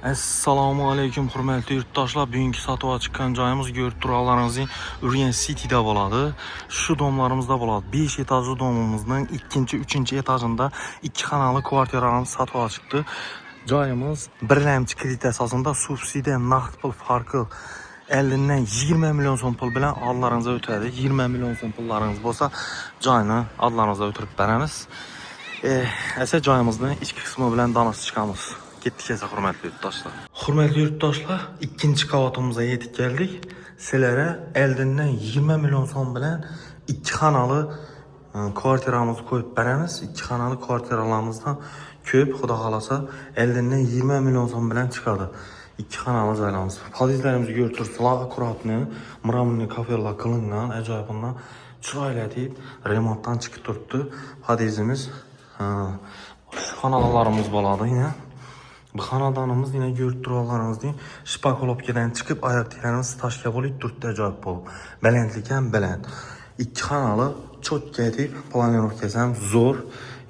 Assalomu alaykum hurmatli yurtdoshlar. Bugungi sotuvga chiqqan joyimiz ko'rib turganlaringizdek Urganch City'da bo'ladi. Shu domlarimizda bo'ladi. 5 etajli domimizning 2-3 etajında 2 xonali kvartiralarimiz sotuvga chiqdi. Joyimiz birlamchi kredit asosida subsidiya naqd pul farqi 50 dan 20 million so'm pul bilan oldlaringizga o'tadi. 20 million so'm pullaringiz bo'lsa, joyni oldlaringizga o'tirib beramiz. Esa joyimizning ichki qismi bilan tanishib chiqamiz. Ketdik esa hurmatli yurtdoshlar. Hurmatli yurtdoshlar, ikkinchi qavatimizga yetib keldik. Sizlarga 50 dan 20 million so'm bilan 2 xonali kvartiramizni qo'yib beramiz. 2 xonali kvartiralarımızdan ko'p, xudo xolasa 50 dan 20 million so'm bilan chiqadi. 2 xonali joylarimiz. Podizlarimizni ko'rib turibsizlar, akkuratni, mramorniy kafelar qilingan, ajoyibundan chiroyli deb remontdan chiqib turibdi. Podizimiz xonalarimiz bo'ladi yine. Bu xonadonimiz yine ko'rib turganlaringizdek shpakolovkadan chiqib oyoq terimiz toshga bo'lib turibdi, ajoyib bo'lib. Balandlik ham baland. 2 xonali cho'tka deb planirovkasi ham zo'r.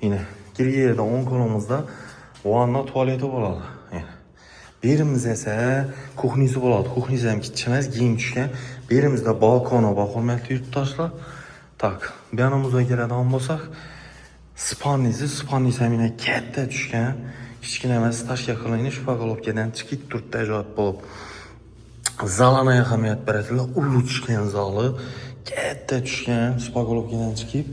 Yine kirganda 10 qo'limizda vanna tualeti bo'ladi. Birimiz esa kuxnisi bo'ladi. Kuxnisi ham kichik emas, keng tushgan. Birimizda balkoni bor, hurmatli yurtdoshlar. Tak, bu yonimizga keladigan bo'lsak, spannisi ham yine katta tushgan. Kichkina emas, toshga qilingan shpakolovkadan chiqib turibdi, ajoyib bo'lib. Zalga ahamiyat beradilar. Ulu tushgan zali, katta tushgan shpakolovkadan chiqib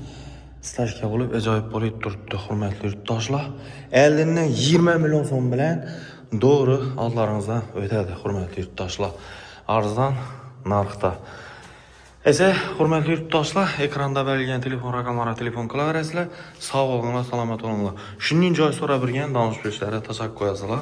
stashka bo'lib ajoyib bo'lib turibdi, hurmatli yurtdoshlar. 50 dan 20 million so'm bilan doğru oldlaringizdan o'tadi, hurmatli yurtdoshlar. Arzon narxda. Esa hurmatli yurtdoshlar, ekranda berilgan telefon raqamlariga telefon qilaverasizlar. Sog' bo'linglar, salomat bo'linglar. Shunning joy so'rab birgan danışib berishlariga tashakkur qo'yasizlar.